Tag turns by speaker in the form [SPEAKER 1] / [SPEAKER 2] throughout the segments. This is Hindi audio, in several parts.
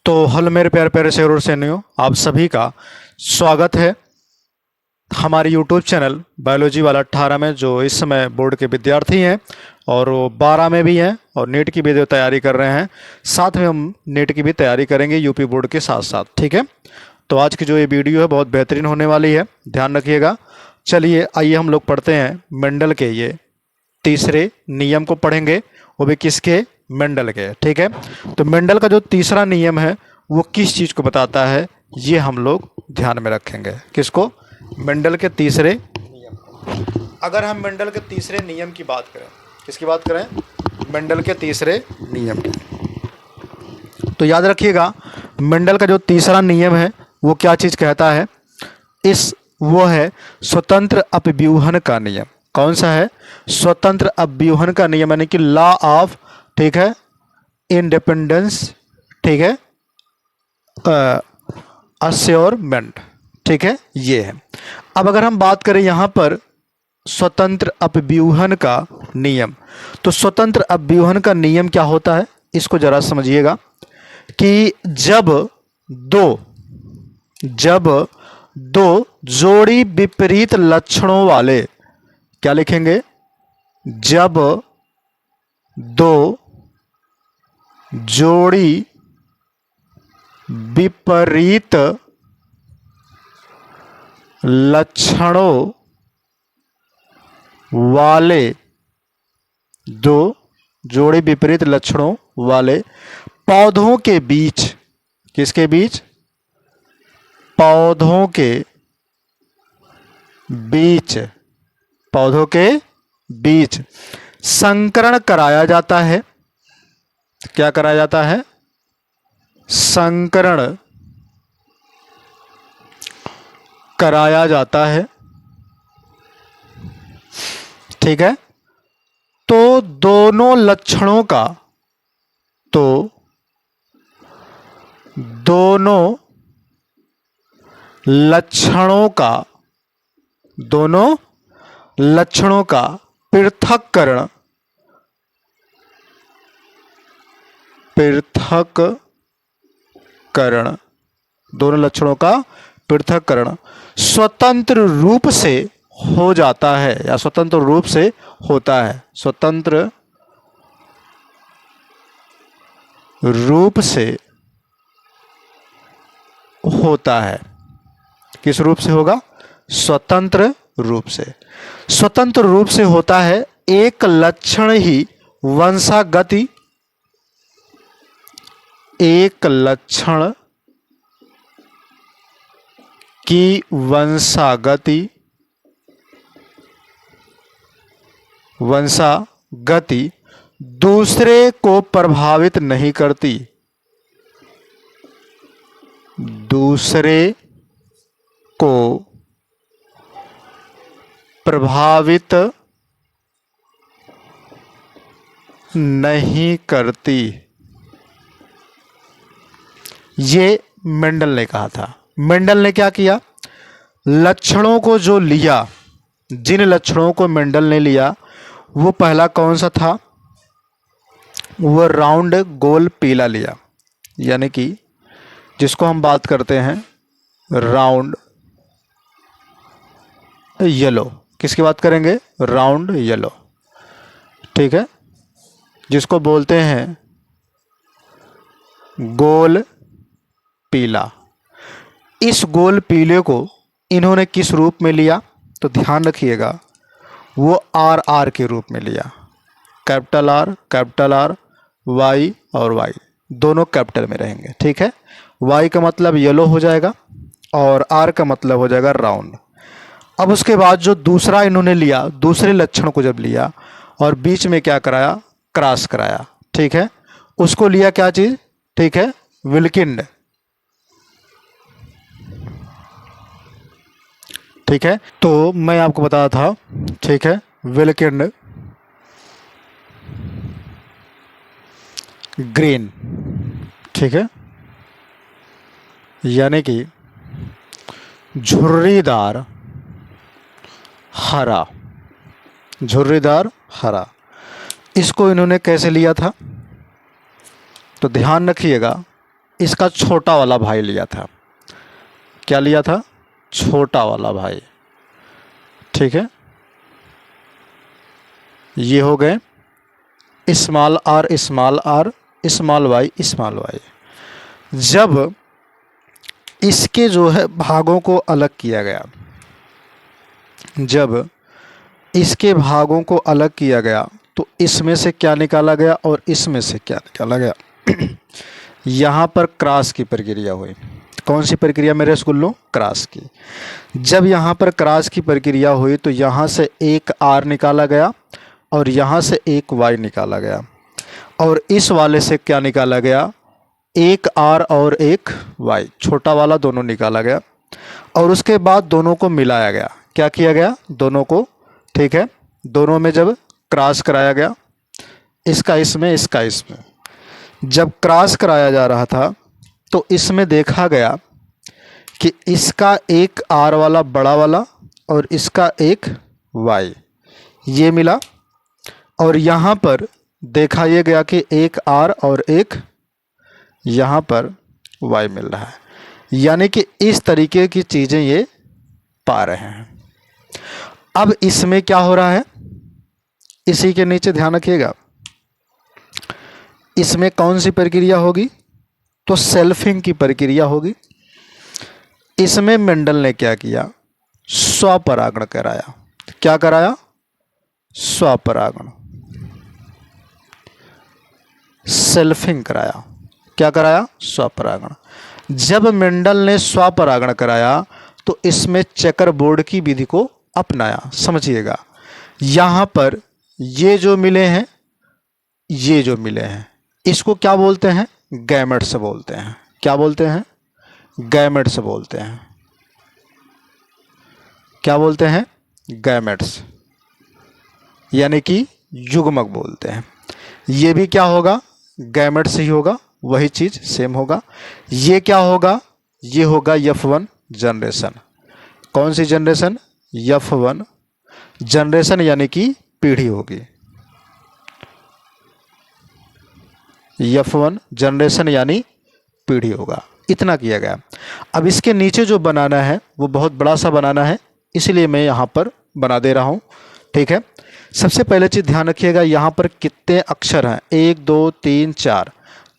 [SPEAKER 1] तो हेलो मेरे प्यारे प्यारे शेर और सैनियों, आप सभी का स्वागत है हमारे यूट्यूब चैनल बायोलॉजी वाला 18 में। जो इस समय बोर्ड के विद्यार्थी हैं और वो 12 में भी हैं और नेट की भी जो तैयारी कर रहे हैं, साथ में हम नेट की भी तैयारी करेंगे यूपी बोर्ड के साथ साथ। ठीक है, तो आज की जो ये वीडियो है बहुत बेहतरीन होने वाली है, ध्यान रखिएगा। चलिए आइए हम लोग पढ़ते हैं मेंडल के ये तीसरे नियम को पढ़ेंगे, वो भी किसके? मेंडल के। ठीक है, तो मेंडल का जो तीसरा नियम है वो किस चीज़ को बताता है, ये हम लोग ध्यान में रखेंगे। किसको? मेंडल के तीसरे नियम। अगर हम मेंडल के तीसरे नियम की बात करें, किसकी बात करें? मेंडल के तीसरे नियम की। तो याद रखिएगा, मेंडल का जो तीसरा नियम है वो क्या चीज़ कहता है? वो है स्वतंत्र अपव्यूहन का नियम। कौन सा है? स्वतंत्र अपव्यूहन का नियम, यानी कि लॉ ऑफ, ठीक है, इंडिपेंडेंस, ठीक है, अस्योरमेंट। ठीक है, ये है। अब अगर हम बात करें यहाँ पर स्वतंत्र अपव्यूहन का नियम, तो स्वतंत्र अपव्यूहन का नियम क्या होता है, इसको जरा समझिएगा कि जब दो जोड़ी विपरीत लक्षणों वाले, क्या लिखेंगे? जब दो जोड़ी विपरीत लक्षणों वाले, दो जोड़ी विपरीत लक्षणों वाले पौधों के बीच, किसके बीच? पौधों के बीच संकरण कराया जाता है। क्या कराया जाता है? संकरण कराया जाता है। ठीक है, तो दोनों लक्षणों का पृथक्करण दोनों लक्षणों का पृथक्करण स्वतंत्र रूप से हो जाता है, या स्वतंत्र रूप से होता है। स्वतंत्र रूप से होता है। किस रूप से होगा? स्वतंत्र रूप से। स्वतंत्र रूप से होता है। एक लक्षण ही वंशागति, एक लक्षण की वंशागति दूसरे को प्रभावित नहीं करती। दूसरे को प्रभावित नहीं करती, ये मेंडल ने कहा था। मेंडल ने क्या किया? लक्षणों को जो लिया, जिन लक्षणों को मेंडल ने लिया, वो पहला कौन सा था? वो राउंड गोल पीला लिया, यानी कि जिसको हम बात करते हैं राउंड येलो। किसकी बात करेंगे? Round yellow. ठीक है, जिसको बोलते हैं गोल पीला। इस गोल पीले को इन्होंने किस रूप में लिया? तो ध्यान रखिएगा, वो आर के रूप में लिया। कैपिटल आर, वाई और वाई दोनों कैपिटल में रहेंगे। ठीक है, वाई का मतलब येलो हो जाएगा और आर का मतलब हो जाएगा राउंड। अब उसके बाद जो दूसरा इन्होंने लिया, दूसरे लक्षण को जब लिया और बीच में क्या कराया? क्रॉस कराया। ठीक है, उसको लिया क्या चीज? ठीक है, विल्किंड। ठीक है, तो मैं आपको बताया था, ठीक है, विल्किंड ग्रीन। ठीक है, यानी कि झुर्रीदार हरा। इसको इन्होंने कैसे लिया था? तो ध्यान रखिएगा, इसका छोटा वाला भाई लिया था। क्या लिया था? छोटा वाला भाई। ठीक है, ये हो गए small R small R small Y. जब इसके जो है भागों को अलग किया गया, जब इसके भागों को अलग किया गया तो इसमें से क्या निकाला गया और इसमें से क्या निकाला गया? यहाँ पर क्रॉस की प्रक्रिया हुई। कौन सी प्रक्रिया मेरे रसगुल्लों? क्रॉस की। जब यहाँ पर क्रॉस की प्रक्रिया हुई तो यहाँ से एक आर निकाला गया और यहाँ से एक वाई निकाला गया, और इस वाले से क्या निकाला गया? एक आर और एक वाई, छोटा वाला दोनों निकाला गया, और उसके बाद दोनों को मिलाया गया। क्या किया गया? दोनों को, ठीक है, दोनों में जब क्रॉस कराया गया, इसका इसमें इसका इसमें, जब क्रॉस कराया जा रहा था तो इसमें देखा गया कि इसका एक आर वाला बड़ा वाला और इसका एक वाई ये मिला, और यहाँ पर देखा ये गया कि एक आर और एक यहाँ पर वाई मिल रहा है। यानी कि इस तरीके की चीज़ें ये पा रहे हैं। अब इसमें क्या हो रहा है? इसी के नीचे ध्यान रखिएगा, इसमें कौन सी प्रक्रिया होगी? तो सेल्फिंग की प्रक्रिया होगी। इसमें मेंडल ने क्या किया? स्वपरागण कराया। क्या कराया? स्वपरागण, सेल्फिंग कराया। क्या कराया? स्वपरागण। जब मेंडल ने स्वपरागण कराया तो इसमें चेकर बोर्ड की विधि को अपनाया। समझिएगा, यहाँ पर ये जो मिले हैं, ये जो मिले हैं, इसको क्या बोलते हैं? गैमेट्स बोलते हैं। क्या बोलते हैं? गैमेट्स बोलते हैं। क्या बोलते हैं? गैमेट्स, यानी कि युग्मक बोलते हैं। ये भी क्या होगा? गैमेट्स ही होगा, वही चीज सेम होगा। ये क्या होगा? ये होगा F1 जनरेशन। कौन सी जनरेशन? F1 जनरेशन, यानी कि पीढ़ी होगी। F1 जनरेशन यानी पीढ़ी होगा। इतना किया गया। अब इसके नीचे जो बनाना है वो बहुत बड़ा सा बनाना है, इसलिए मैं यहाँ पर बना दे रहा हूँ। ठीक है, सबसे पहले चीज़ ध्यान रखिएगा, यहाँ पर कितने अक्षर हैं? 1 2 3 4,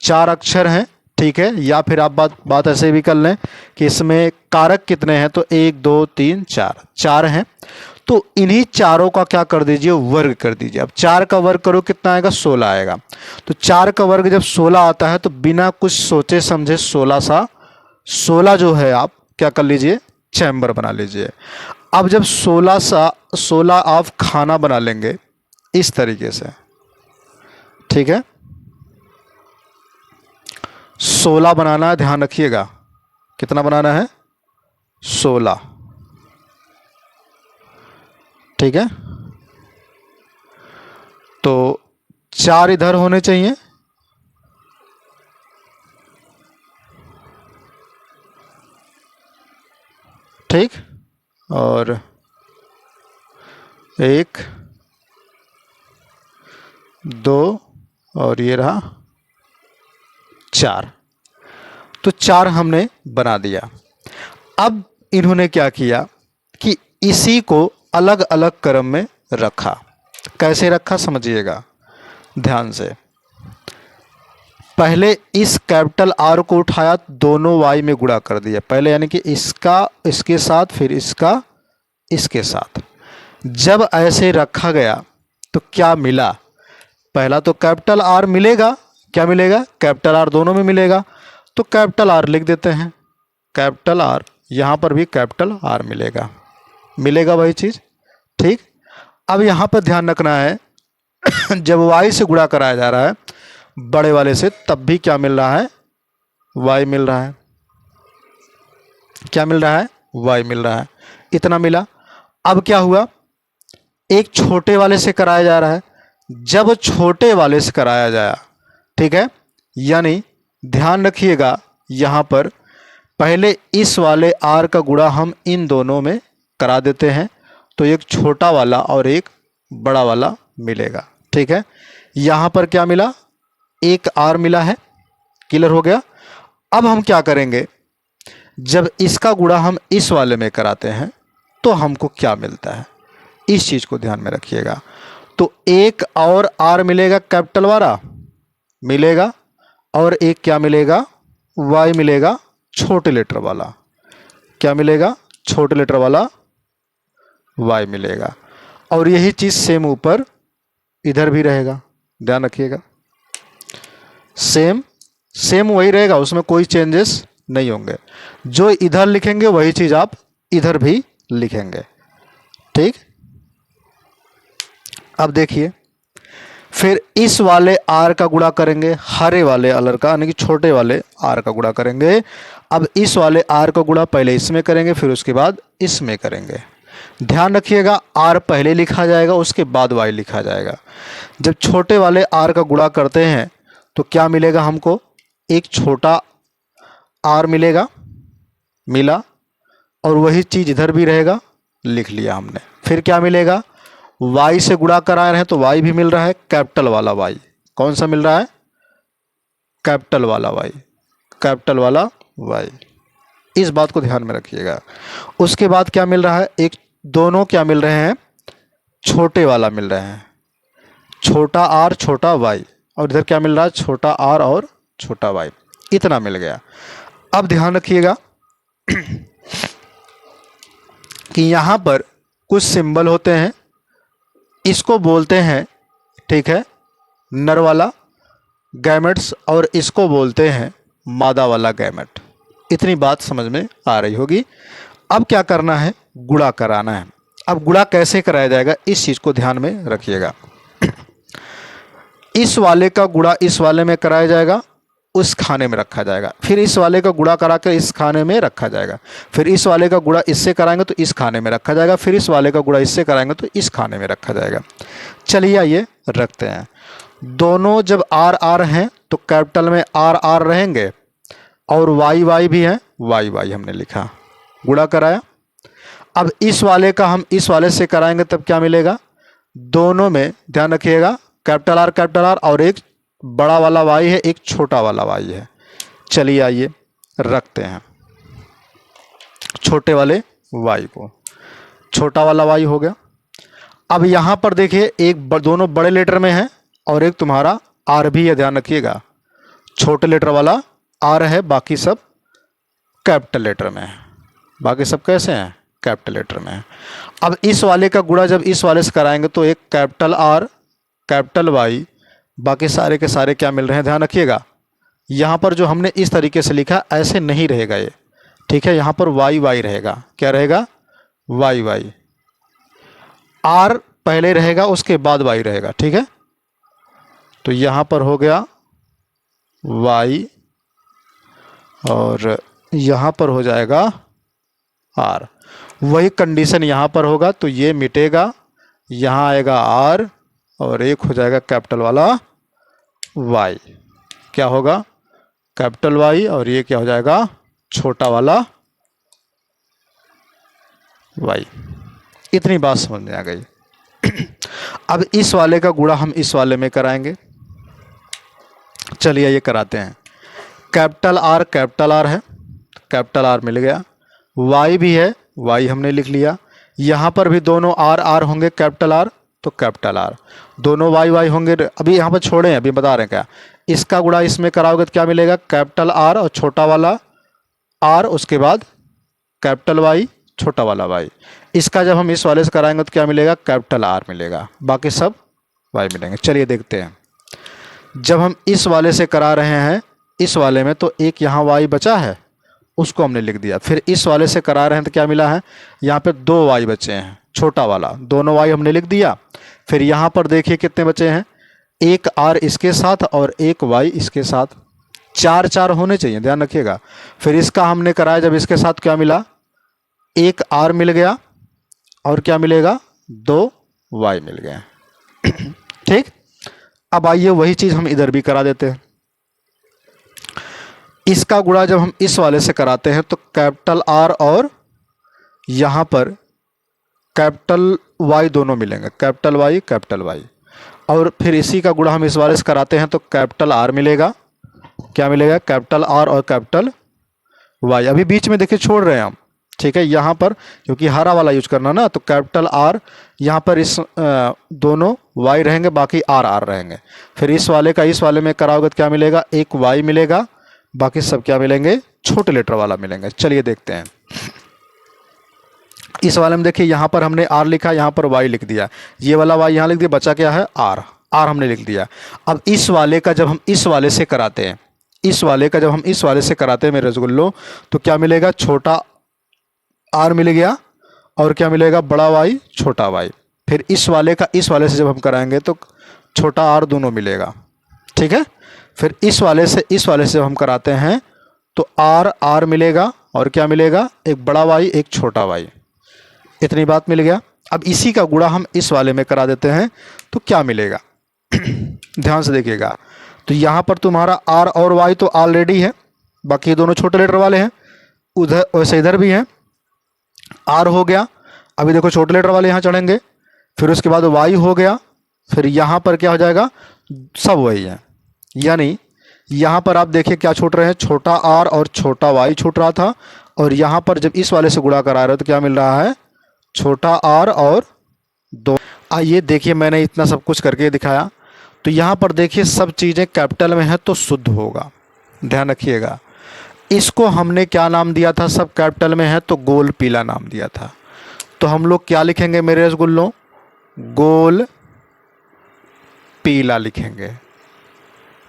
[SPEAKER 1] 4 अक्षर हैं। ठीक है, या फिर आप बात ऐसे भी कर लें कि इसमें कारक कितने हैं? तो 1 2 3 4, 4 हैं। तो इन्हीं चारों का क्या कर दीजिए? वर्ग कर दीजिए। अब 4 का वर्ग करो, कितना आएगा? 16 आएगा। तो 4 का वर्ग जब 16 आता है तो बिना कुछ सोचे समझे 16 जो है आप क्या कर लीजिए? चैम्बर बना लीजिए। अब जब 16 आप खाना बना लेंगे इस तरीके से, ठीक है, 16 बनाना है, ध्यान रखिएगा। कितना बनाना है? 16। ठीक है, तो 4 इधर होने चाहिए, ठीक, और 1 2 और ये रहा 4। तो 4 हमने बना दिया। अब इन्होंने क्या किया कि इसी को अलग अलग क्रम में रखा। कैसे रखा समझिएगा ध्यान से। पहले इस कैपिटल आर को उठाया, दोनों वाई में गुणा कर दिया पहले, यानी कि इसका इसके साथ, फिर इसका इसके साथ। जब ऐसे रखा गया तो क्या मिला? पहला तो कैपिटल आर मिलेगा। क्या मिलेगा? कैपिटल आर दोनों में मिलेगा। तो कैपिटल आर लिख देते हैं, कैपिटल आर, यहाँ पर भी कैपिटल आर मिलेगा वही चीज़। ठीक, अब यहाँ पर ध्यान रखना है जब वाई से गुणा कराया जा रहा है बड़े वाले से, तब भी क्या मिल रहा है? वाई मिल रहा है। क्या मिल रहा है? वाई मिल रहा है। इतना मिला। अब क्या हुआ? एक छोटे वाले से कराया जा रहा है। जब छोटे वाले से कराया जाया, ठीक है, यानी ध्यान रखिएगा यहाँ पर पहले इस वाले आर का गुणा हम इन दोनों में करा देते हैं, तो एक छोटा वाला और एक बड़ा वाला मिलेगा। ठीक है, यहाँ पर क्या मिला? एक आर मिला है, क्लियर हो गया। अब हम क्या करेंगे, जब इसका गुणा हम इस वाले में कराते हैं तो हमको क्या मिलता है, इस चीज़ को ध्यान में रखिएगा। तो एक और आर मिलेगा कैपिटल वाला मिलेगा, और एक क्या मिलेगा, वाई मिलेगा छोटे लेटर वाला। क्या मिलेगा, छोटे लेटर वाला वाई मिलेगा। और यही चीज़ सेम ऊपर इधर भी रहेगा, ध्यान रखिएगा। सेम सेम वही रहेगा, उसमें कोई चेंजेस नहीं होंगे। जो इधर लिखेंगे वही चीज़ आप इधर भी लिखेंगे, ठीक। अब देखिए, फिर इस वाले आर का गुणा करेंगे हरे वाले अलर का, यानी कि छोटे वाले आर का गुणा करेंगे। अब इस वाले आर का गुणा पहले इसमें करेंगे, फिर उसके बाद इसमें करेंगे। ध्यान रखिएगा, आर पहले लिखा जाएगा, उसके बाद वाई लिखा जाएगा। जब छोटे वाले आर का गुणा करते हैं तो क्या मिलेगा हमको, एक छोटा आर मिलेगा, मिला, और वही चीज़ इधर भी रहेगा, लिख लिया हमने। फिर क्या मिलेगा, y से गुणा करा रहे हैं तो y भी मिल रहा है, कैपिटल वाला y। कौन सा मिल रहा है, कैपिटल वाला y, कैपिटल वाला y। इस बात को ध्यान में रखिएगा। उसके बाद क्या मिल रहा है, एक दोनों क्या मिल रहे हैं, छोटे वाला मिल रहे हैं, छोटा r छोटा y, और इधर क्या मिल रहा है, छोटा r और छोटा y। इतना मिल गया। अब ध्यान रखिएगा कि यहाँ पर कुछ सिंबल होते हैं, इसको बोलते हैं, ठीक है, नर वाला गैमेट्स, और इसको बोलते हैं मादा वाला गैमेट। इतनी बात समझ में आ रही होगी। अब क्या करना है, गुणा कराना है। अब गुणा कैसे कराया जाएगा, इस चीज़ को ध्यान में रखिएगा। इस वाले का गुणा इस वाले में कराया जाएगा, उस खाने में रखा जाएगा। फिर इस वाले का गुणा करा कर इस खाने में रखा जाएगा। फिर इस वाले का गुणा इससे कराएंगे तो इस खाने में रखा जाएगा। फिर इस वाले का गुणा इससे कराएंगे तो इस खाने में रखा जाएगा। चलिए आइए रखते हैं। दोनों जब आर आर हैं तो कैपिटल में आर आर रहेंगे, और वाई वाई भी हैं, वाई वाई हमने लिखा, गुणा कराया। अब इस वाले का हम इस वाले से कराएंगे तब क्या मिलेगा, दोनों में ध्यान रखिएगा, कैपिटल आर और एक बड़ा वाला वाई है, एक छोटा वाला वाई है। चलिए आइए रखते हैं छोटे वाले वाई को, छोटा वाला वाई हो गया। अब यहाँ पर देखिए, एक दोनों बड़े लेटर में है और एक तुम्हारा आर भी है, ध्यान रखिएगा। छोटे लेटर वाला आर है, बाकी सब कैपिटल लेटर में है। बाकी सब कैसे हैं, कैपिटल लेटर में है। अब इस वाले का गुणा जब इस वाले से कराएंगे तो एक कैपिटल आर कैपिटल वाई, बाकी सारे के सारे क्या मिल रहे हैं, ध्यान रखिएगा। यहाँ पर जो हमने इस तरीके से लिखा ऐसे नहीं रहेगा ये, ठीक है। यहाँ पर वाई वाई रहेगा, क्या रहेगा, वाई वाई। आर पहले रहेगा, उसके बाद वाई रहेगा, ठीक है। तो यहाँ पर हो गया वाई, और यहाँ पर हो जाएगा आर। वही कंडीशन यहाँ पर होगा, तो ये मिटेगा, यहाँ आएगा आर, और एक हो जाएगा कैपिटल वाला वाई। क्या होगा, कैपिटल वाई, और ये क्या हो जाएगा, छोटा वाला वाई। इतनी बात समझ में आ गई। अब इस वाले का गुणा हम इस वाले में कराएंगे। चलिए ये कराते हैं। कैपिटल आर है, कैपिटल आर मिल गया, वाई भी है, वाई हमने लिख लिया। यहाँ पर भी दोनों आर आर होंगे, कैपिटल आर तो कैपिटल आर, दोनों वाई वाई होंगे। अभी यहाँ पर छोड़े हैं, अभी बता रहे हैं क्या, इसका गुणा इसमें कराओगे तो क्या मिलेगा, कैपिटल आर और छोटा वाला आर, उसके बाद कैपिटल वाई छोटा वाला वाई। इसका जब हम इस वाले से कराएंगे तो क्या मिलेगा, कैपिटल आर मिलेगा, बाकी सब वाई मिलेंगे। चलिए देखते हैं। जब हम इस वाले से करा रहे हैं, इस वाले में तो एक यहाँ वाई बचा है, उसको हमने लिख दिया। फिर इस वाले से करा रहे हैं तो क्या मिला है, यहाँ पे 2 वाई बचे हैं, छोटा वाला, दोनों वाई हमने लिख दिया। फिर यहाँ पर देखिए कितने बचे हैं, एक आर इसके साथ और एक वाई इसके साथ, 4 होने चाहिए, ध्यान रखिएगा। फिर इसका हमने कराया जब इसके साथ, क्या मिला, एक आर मिल गया, और क्या मिलेगा, 2 वाई मिल गए। ठीक। अब आइए वही चीज़ हम इधर भी करा देते हैं। इसका गुणा जब हम इस वाले से कराते हैं तो कैपिटल आर और यहाँ पर कैपिटल वाई दोनों मिलेंगे, कैपिटल वाई, और फिर इसी का गुणा हम इस वाले से कराते हैं तो कैपिटल आर मिलेगा, क्या मिलेगा, कैपिटल आर और कैपिटल वाई। अभी बीच में देखिए छोड़ रहे हैं हम, ठीक है, यहाँ पर क्योंकि हरा वाला यूज करना ना, तो कैपिटल आर यहाँ पर इस दोनों वाई रहेंगे, बाकी आर आर रहेंगे। फिर इस वाले का इस वाले में कराओगे तो क्या मिलेगा, एक वाई मिलेगा, बाकी सब क्या मिलेंगे, छोटे लेटर वाला मिलेंगे। चलिए देखते हैं। इस वाले में देखिए यहाँ पर हमने आर लिखा, यहाँ पर वाई लिख दिया, ये वाला वाई यहाँ लिख दिया, बचा क्या है, आर, आर हमने लिख दिया। अब इस वाले का जब हम इस वाले से कराते हैं, इस वाले का जब हम इस वाले से कराते हैं मेरे रसगुल्लो, तो क्या मिलेगा, छोटा आर मिल गया और क्या मिलेगा, बड़ा वाई छोटा वाई। फिर इस वाले का इस वाले से जब हम कराएंगे तो छोटा आर दोनों मिलेगा, ठीक है। फिर इस वाले से इस वाले से जब हम कराते हैं तो आर आर मिलेगा और क्या मिलेगा, एक बड़ा वाई एक छोटा वाई। इतनी बात मिल गया। अब इसी का गुणा हम इस वाले में करा देते हैं तो क्या मिलेगा ध्यान से देखिएगा। तो यहाँ पर तुम्हारा आर और वाई तो ऑलरेडी है, बाकी दोनों छोटे लेटर वाले हैं, उधर वैसे इधर भी हैं, आर हो गया। अभी देखो छोटे लेटर वाले यहाँ चढ़ेंगे, फिर उसके बाद वाई हो गया, फिर यहाँ पर क्या हो जाएगा, सब वही है। यानी यहाँ पर आप देखिए क्या छूट रहे हैं, छोटा आर और छोटा वाई छूट रहा था, और यहाँ पर जब इस वाले से गुणा करा रहे हो तो क्या मिल रहा है, छोटा आर और दो। आइए देखिए मैंने इतना सब कुछ करके दिखाया, तो यहाँ पर देखिए सब चीज़ें कैपिटल में हैं तो शुद्ध होगा, ध्यान रखिएगा। इसको हमने क्या नाम दिया था, सब कैपिटल में है तो गोल पीला नाम दिया था। तो हम लोग क्या लिखेंगे मेरे रसगुल्लों, गोल पीला लिखेंगे,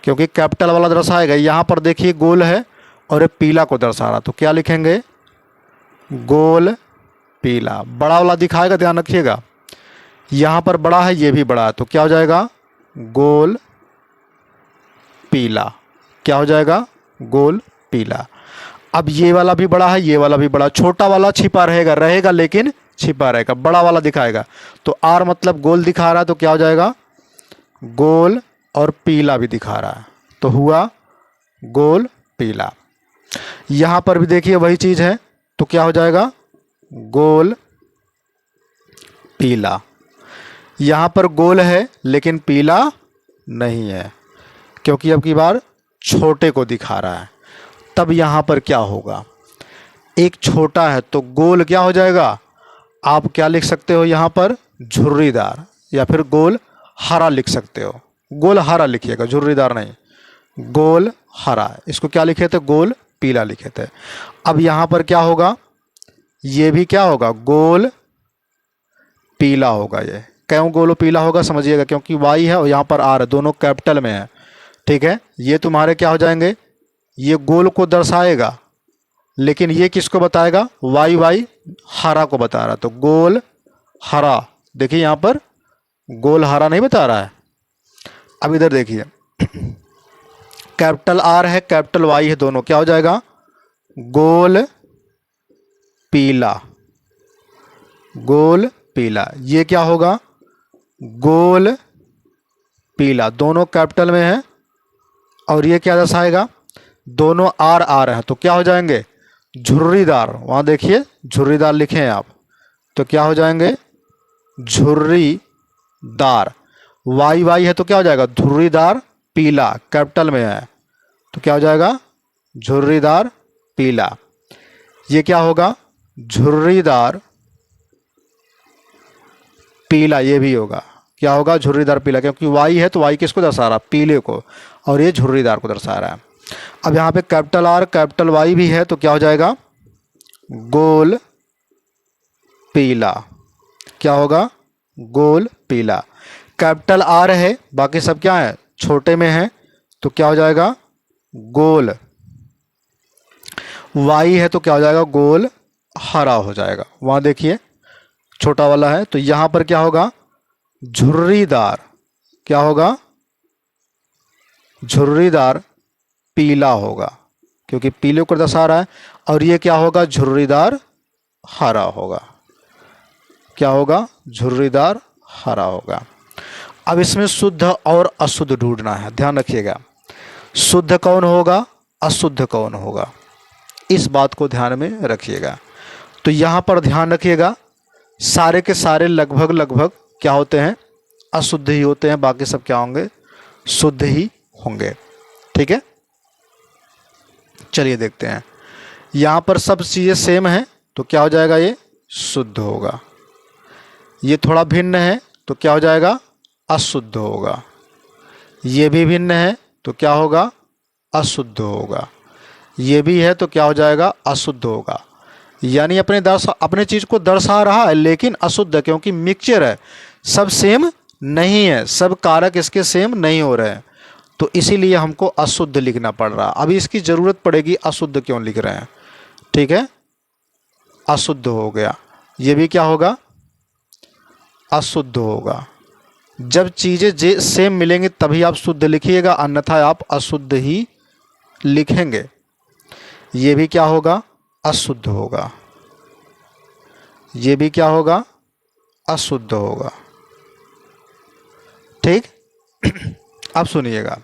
[SPEAKER 1] क्योंकि कैपिटल वाला दर्शाएगा। यहाँ पर देखिए गोल है और ये पीला को दर्शा रहा, तो क्या लिखेंगे, गोल पीला। बड़ा वाला दिखाएगा, ध्यान रखिएगा, यहाँ पर बड़ा है, ये भी बड़ा है, तो क्या हो जाएगा, गोल पीला। क्या हो जाएगा, गोल पीला। अब ये वाला भी बड़ा है, ये वाला भी बड़ा, छोटा वाला छिपा रहेगा, रहेगा लेकिन छिपा रहेगा, बड़ा वाला दिखाएगा। तो आर मतलब गोल दिखा रहा है, तो क्या हो जाएगा, गोल और पीला भी दिखा रहा है, तो हुआ गोल पीला। यहाँ पर भी देखिए वही चीज़ है, तो क्या हो जाएगा, गोल पीला। यहाँ पर गोल है लेकिन पीला नहीं है, क्योंकि अब की बार छोटे को दिखा रहा है। तब यहाँ पर क्या होगा, एक छोटा है तो गोल क्या हो जाएगा, आप क्या लिख सकते हो यहाँ पर, झुर्रीदार, या फिर गोल हरा लिख सकते हो। गोल हरा लिखिएगा, झुर्रीदार नहीं, गोल हरा। इसको क्या लिखे थे, गोल पीला लिखे थे। अब यहाँ पर क्या होगा, ये भी क्या होगा, गोल पीला होगा। ये क्यों गोल पीला होगा समझिएगा, क्योंकि वाई है और यहाँ पर आर है, दोनों कैपिटल में है, ठीक है। ये तुम्हारे क्या हो जाएंगे, ये गोल को दर्शाएगा, लेकिन ये किसको बताएगा, वाई वाई हरा को बता रहा, तो गोल हरा। देखिए यहाँ पर गोल हरा नहीं बता रहा है। अब इधर देखिए कैपिटल आर है कैपिटल वाई है, दोनों क्या हो जाएगा, गोल पीला, गोल पीला। ये क्या होगा, गोल पीला, दोनों कैपिटल में है, और ये क्या दर्शाएगा, दोनों आर आर हैं, तो क्या हो जाएंगे, झुर्रीदार। वहाँ देखिए झुर्रीदार लिखे हैं आप, तो क्या हो जाएंगे, झुर्रीदार। वाई वाई है तो क्या हो जाएगा, झुर्रीदार पीला, कैपिटल में है, तो क्या हो जाएगा, झुर्रीदार पीला। ये क्या होगा, झुर्रीदार पीला, ये भी होगा, क्या होगा, झुर्रीदार पीला, क्योंकि वाई है तो वाई किसको दर्शा रहा, पीले को, और ये झुर्रीदार को दर्शा रहा है। अब यहाँ पे कैपिटल आर कैपिटल वाई भी है, तो क्या हो जाएगा, गोल पीला। क्या होगा, गोल पीला। कैपिटल आर है, बाकी सब क्या है, छोटे में है, तो क्या हो जाएगा, गोल। वाई है तो क्या हो जाएगा, गोल हरा हो जाएगा। वहाँ देखिए छोटा वाला है, तो यहाँ पर क्या होगा, झुर्रीदार। क्या होगा, झुर्रीदार पीला होगा, क्योंकि पीले को दर्शा रहा है। और ये क्या होगा, झुर्रीदार हरा होगा। क्या होगा, झुर्रीदार हरा होगा। अब इसमें शुद्ध और अशुद्ध ढूंढना है, ध्यान रखिएगा, शुद्ध कौन होगा, अशुद्ध कौन होगा, इस बात को ध्यान में रखिएगा। तो यहाँ पर ध्यान रखिएगा, सारे के सारे लगभग लगभग क्या होते हैं, अशुद्ध ही होते हैं, बाकी सब क्या होंगे, शुद्ध ही होंगे, ठीक है। चलिए देखते हैं। यहाँ पर सब चीज़ें सेम हैं तो क्या हो जाएगा, ये शुद्ध होगा। ये थोड़ा भिन्न है तो क्या हो जाएगा, अशुद्ध होगा। ये भी भिन्न है तो क्या होगा, अशुद्ध होगा। ये भी है तो क्या हो जाएगा, अशुद्ध होगा। यानी अपने चीज़ को दर्शा रहा है लेकिन अशुद्ध है, क्योंकि मिक्सचर है, सब सेम नहीं है, सब कारक इसके सेम नहीं हो रहे हैं, तो इसीलिए हमको अशुद्ध लिखना पड़ रहा। अभी इसकी ज़रूरत पड़ेगी अशुद्ध क्यों लिख रहे हैं, ठीक है। अशुद्ध हो गया, ये भी क्या होगा, अशुद्ध होगा। जब चीज़ें सेम मिलेंगी तभी आप शुद्ध लिखिएगा, अन्यथा आप अशुद्ध ही लिखेंगे। ये भी क्या होगा, अशुद्ध होगा। ये भी क्या होगा, अशुद्ध होगा, ठीक। अब सुनिएगा,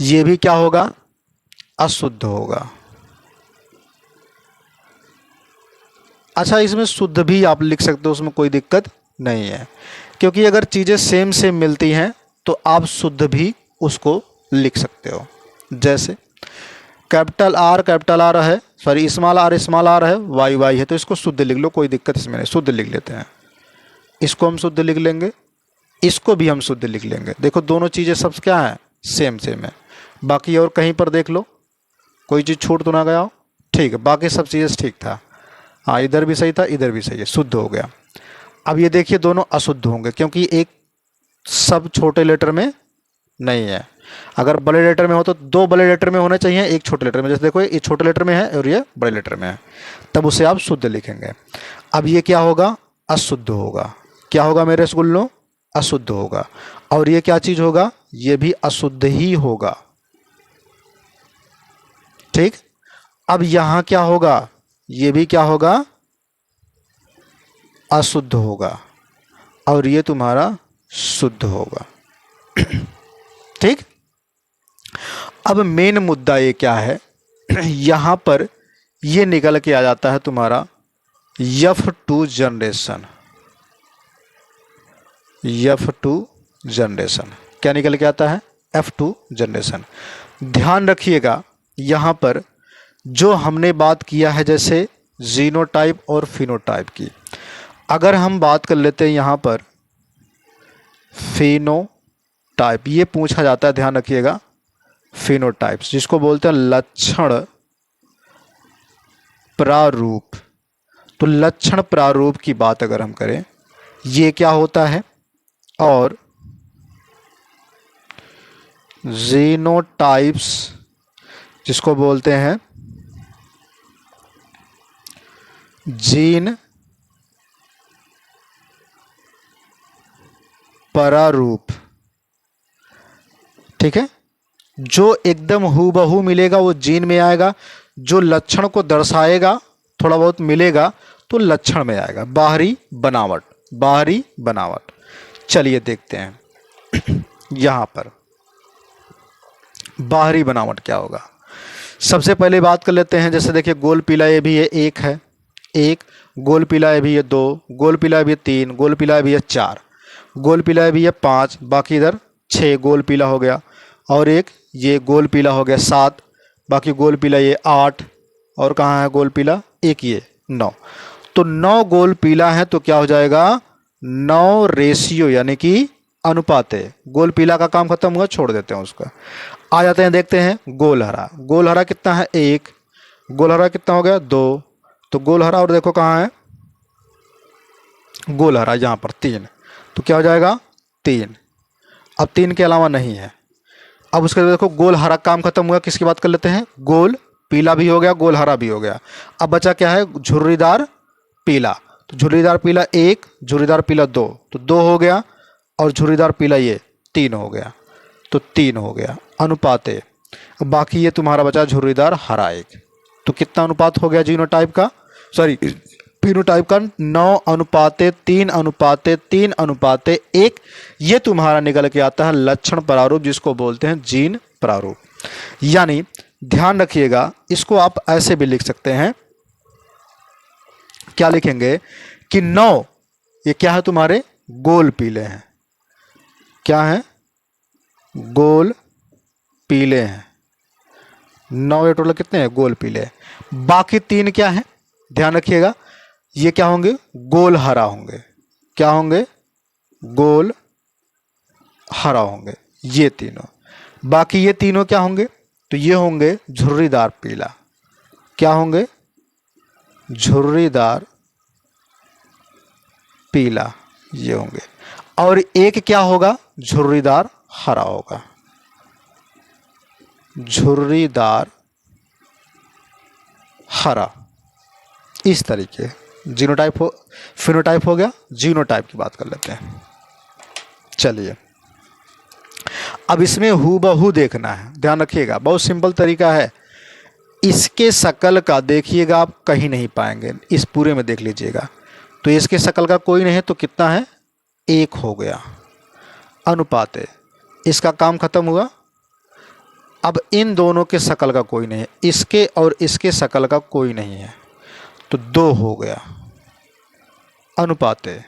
[SPEAKER 1] ये भी क्या होगा, अशुद्ध होगा। अच्छा, इसमें शुद्ध भी आप लिख सकते हो, उसमें कोई दिक्कत नहीं है, क्योंकि अगर चीज़ें सेम सेम मिलती हैं तो आप शुद्ध भी उसको लिख सकते हो। जैसे कैपिटल आर है, सॉरी स्मॉल आर है, वाई है, तो इसको शुद्ध लिख लो, कोई दिक्कत इसमें नहीं, शुद्ध लिख लेते हैं। इसको हम शुद्ध लिख लेंगे, इसको भी हम शुद्ध लिख लेंगे। देखो दोनों चीज़ें सब क्या हैं, सेम सेम है। बाकी और कहीं पर देख लो, कोई चीज़ छूट तो ना गया हो, ठीक है, बाकी सब चीज़ें ठीक था। हाँ, इधर भी सही था, इधर भी सही है, शुद्ध हो गया। अब ये देखिए दोनों अशुद्ध होंगे, क्योंकि एक सब छोटे लेटर में नहीं है। अगर बड़े लेटर में हो तो दो बड़े लेटर में होने चाहिए, एक छोटे लेटर में। जैसे देखो ये छोटे लेटर में है और ये बड़े लेटर में है, तब उसे आप शुद्ध लिखेंगे। अब ये क्या होगा, अशुद्ध होगा। क्या होगा मेरे रसगुल्लों, अशुद्ध होगा। और ये क्या चीज़ होगा, ये भी अशुद्ध ही होगा, ठीक। अब यहाँ क्या होगा, ये भी क्या होगा, अशुद्ध होगा, और ये तुम्हारा शुद्ध होगा, ठीक। अब मेन मुद्दा ये क्या है, यहाँ पर ये निकल के आ जाता है तुम्हारा F2 जनरेशन। F2 जनरेशन क्या निकल के आता है, F2 जनरेशन। ध्यान रखिएगा यहाँ पर जो हमने बात किया है, जैसे जीनोटाइप और फिनोटाइप की, अगर हम बात कर लेते हैं यहाँ पर फिनोटाइप, ये पूछा जाता है, ध्यान रखिएगा। फिनोटाइप्स जिसको बोलते हैं लक्षण प्रारूप, तो लक्षण प्रारूप की बात अगर हम करें, ये क्या होता है, और जीनोटाइप्स जिसको बोलते हैं जीन प्रारूप, ठीक है। जो एकदम हूबहू मिलेगा वो जीन में आएगा, जो लक्षण को दर्शाएगा थोड़ा बहुत मिलेगा तो लक्षण में आएगा। बाहरी बनावट, बाहरी बनावट। चलिए देखते हैं यहाँ पर बाहरी बनावट क्या होगा। सबसे पहले बात कर लेते हैं, जैसे देखिए गोल पीला ये भी है, एक है, एक गोल पीला ये भी है, दो गोल पीला भी है, तीन गोल पीला भी है, चार गोल पीला भी है, पाँच, बाकी इधर छः गोल पीला हो गया, और एक ये गोल पीला हो गया, सात, बाकी गोल पीला ये आठ, और कहाँ है गोल पीला, एक ये नौ। तो नौ गोल पीला है तो क्या हो जाएगा, 9 रेशियो यानी कि अनुपात है। गोल पीला का काम खत्म हुआ, छोड़ देते हैं उसका। आ जाते हैं, देखते हैं गोल हरा। गोल हरा कितना है, एक। गोल हरा कितना हो गया, दो। तो गोल हरा और देखो कहाँ है, गोल हरा यहाँ पर तीन, तो क्या हो जाएगा, तीन। अब तीन के अलावा नहीं है। अब उसके बाद देखो गोल हरा काम खत्म हुआ, किसकी बात कर लेते हैं, गोल पीला भी हो गया, गोल हरा भी हो गया। अब बचा क्या है, झुर्रीदार पीला। तो झुर्रीदार पीला एक, झुर्रीदार पीला दो, तो दो हो गया, और झुर्रीदार पीला ये तीन हो गया, तो तीन हो गया अनुपात है। बाकी ये तुम्हारा बचा झुर्रीदार हरा एक। तो कितना अनुपात हो गया जीनोटाइप का, सॉरी फिनोटाइप का, 9 अनुपात 3 अनुपात 3 अनुपात 1। ये तुम्हारा निकल के आता है लक्षण प्रारूप, जिसको बोलते हैं जीन प्रारूप। यानी ध्यान रखिएगा, इसको आप ऐसे भी लिख सकते हैं, क्या लिखेंगे कि 9 ये क्या है तुम्हारे, गोल पीले हैं। क्या है, गोल पीले हैं, 9 ये टोटल कितने हैं? गोल पीले। बाकी 3 क्या हैं? ध्यान रखिएगा, ये क्या होंगे? गोल हरा होंगे। क्या होंगे? गोल हरा होंगे ये तीनों। बाकी ये तीनों क्या होंगे? तो ये होंगे झुर्रीदार पीला। क्या होंगे? झुर्रीदार पीला ये होंगे। और एक क्या होगा? झुर्रीदार हरा होगा। झुर्रीदार हरा, इस तरीके। जीनोटाइप हो, फिनोटाइप हो गया, जीनोटाइप की बात कर लेते हैं। चलिए अब इसमें हूबहू देखना है, ध्यान रखिएगा, बहुत सिंपल तरीका है। इसके शकल का देखिएगा आप कहीं नहीं पाएंगे, इस पूरे में देख लीजिएगा। तो इसके शकल का कोई नहीं है तो कितना है? 1 हो गया। अनुपात है, इसका काम खत्म हुआ। अब इन दोनों के शकल का कोई नहीं है, इसके और इसके शकल का कोई नहीं है तो 2 हो गया। अनुपात है,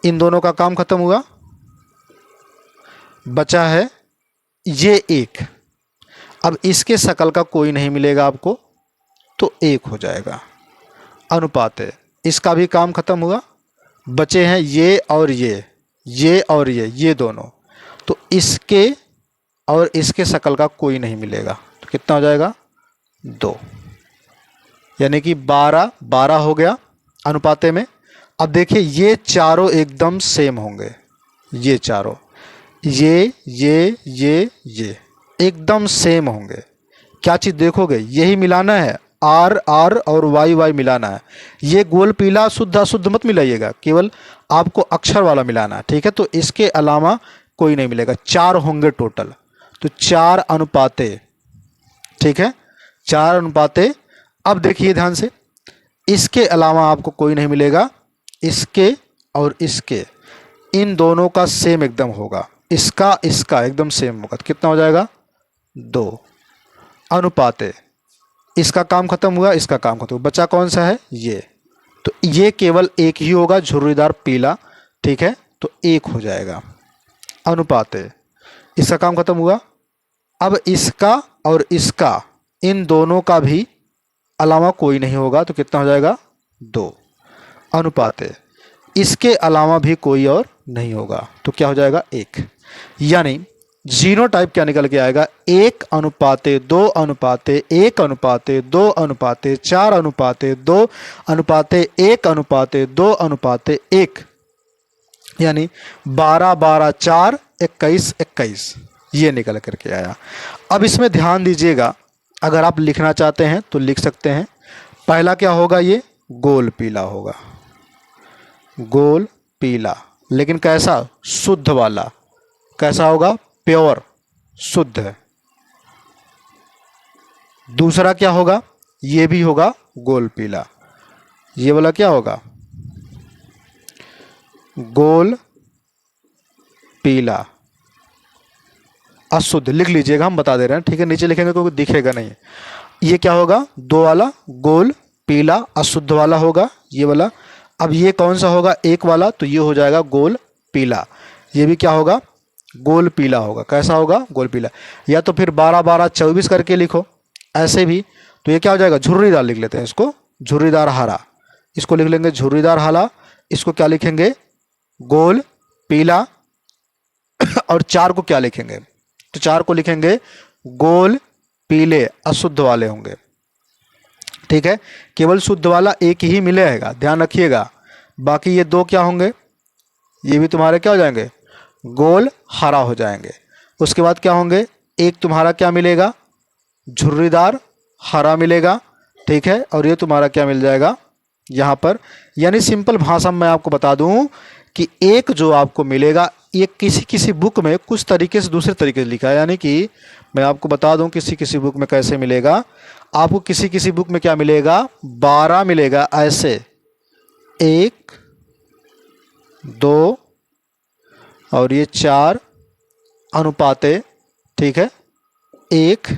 [SPEAKER 1] इन दोनों का काम खत्म हुआ, बचा है ये 1। अब इसके शकल का कोई नहीं मिलेगा आपको तो 1 हो जाएगा। अनुपात है, इसका भी काम खत्म हुआ, बचे हैं ये और ये और ये दोनों। तो इसके और इसके शकल का कोई नहीं मिलेगा तो कितना हो जाएगा? 2। यानी कि 12 हो गया अनुपाते में। अब देखिए ये चारों एकदम सेम होंगे, ये चारों, ये एकदम सेम होंगे। क्या चीज़ देखोगे? यही मिलाना है, आर और वाई मिलाना है। ये गोल पीला शुद्ध अशुद्ध मत मिलाइएगा, केवल आपको अक्षर वाला मिलाना है, ठीक है। तो इसके अलावा कोई नहीं मिलेगा। 4 होंगे टोटल, तो 4 अनुपाते, ठीक है, 4 अनुपाते। अब देखिए ध्यान से, इसके अलावा आपको कोई नहीं मिलेगा, इसके और इसके, इन दोनों का सेम एकदम होगा, इसका एकदम सेम होगा। तो कितना हो जाएगा? 2। अनुपाते, इसका काम खत्म हुआ, इसका काम खत्म हुआ, बचा कौन सा है? ये। तो ये केवल एक ही होगा, झुर्रीदार पीला, ठीक है, तो 1 हो जाएगा। अनुपाते, इसका काम खत्म हुआ। अब इसका और इसका, इन दोनों का भी अलावा कोई नहीं होगा तो कितना हो जाएगा? 2। अनुपाते, इसके अलावा भी कोई और नहीं होगा तो क्या हो जाएगा? 1। यानी जीनोटाइप क्या निकल के आएगा? 1 अनुपाते 2 अनुपाते 1 अनुपाते 2 अनुपाते 4 अनुपाते 2 अनुपाते 1 अनुपाते 2 अनुपाते 1। यानी 12 12 4 21 21 ये निकल करके आया। अब इसमें ध्यान दीजिएगा, अगर आप लिखना चाहते हैं तो लिख सकते हैं। पहला क्या होगा? ये गोल पीला होगा, गोल पीला, लेकिन कैसा? शुद्ध वाला। कैसा होगा? प्योर, शुद्ध है। दूसरा क्या होगा? ये भी होगा गोल पीला। ये वाला क्या होगा? गोल पीला अशुद्ध। लिख लीजिएगा, हम बता दे रहे हैं, ठीक है, नीचे लिखेंगे क्योंकि दिखेगा नहीं। ये क्या होगा? 2 वाला गोल पीला अशुद्ध वाला होगा, ये वाला। अब ये कौन सा होगा? 1 वाला, तो ये हो जाएगा गोल पीला। ये भी क्या होगा? गोल पीला होगा। कैसा होगा? गोल पीला। या तो फिर 12 12 24 करके लिखो, ऐसे भी। तो ये क्या हो जाएगा? झुर्रीदार लिख लेते हैं इसको, झुर्रीदार हरा। इसको लिख लेंगे झुर्रीदार हरा। इसको क्या लिखेंगे? गोल पीला। और 4 को क्या लिखेंगे? तो 4 को लिखेंगे गोल पीले अशुद्ध वाले होंगे, ठीक है। केवल शुद्ध वाला एक ही मिलेगा, ध्यान रखिएगा। बाकी ये 2 क्या होंगे? ये भी तुम्हारे क्या हो जाएंगे? गोल हरा हो जाएंगे। उसके बाद क्या होंगे? एक तुम्हारा क्या मिलेगा? झुर्रीदार हरा मिलेगा, ठीक है। और ये तुम्हारा क्या मिल जाएगा यहाँ पर? यानी सिंपल भाषा में मैं आपको बता दूं कि एक जो आपको मिलेगा, ये किसी बुक में कुछ तरीके से दूसरे तरीके से लिखा है। यानी कि मैं आपको बता दूं किसी बुक में कैसे मिलेगा। आपको किसी बुक में क्या मिलेगा? 12 मिलेगा ऐसे, 1 2 और ये 4 अनुपाते, ठीक है, 1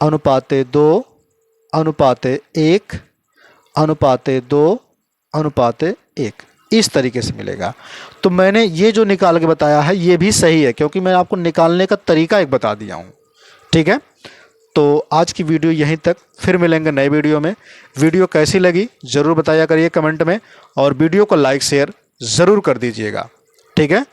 [SPEAKER 1] अनुपाते 2 अनुपाते 1 अनुपाते 2 अनुपाते 1, इस तरीके से मिलेगा। तो मैंने ये जो निकाल के बताया है ये भी सही है, क्योंकि मैं आपको निकालने का तरीका एक बता दिया हूँ, ठीक है। तो आज की वीडियो यहीं तक, फिर मिलेंगे नए वीडियो में। वीडियो कैसी लगी ज़रूर बताया करिए कमेंट में, और वीडियो को लाइक शेयर ज़रूर कर दीजिएगा। ठीक है।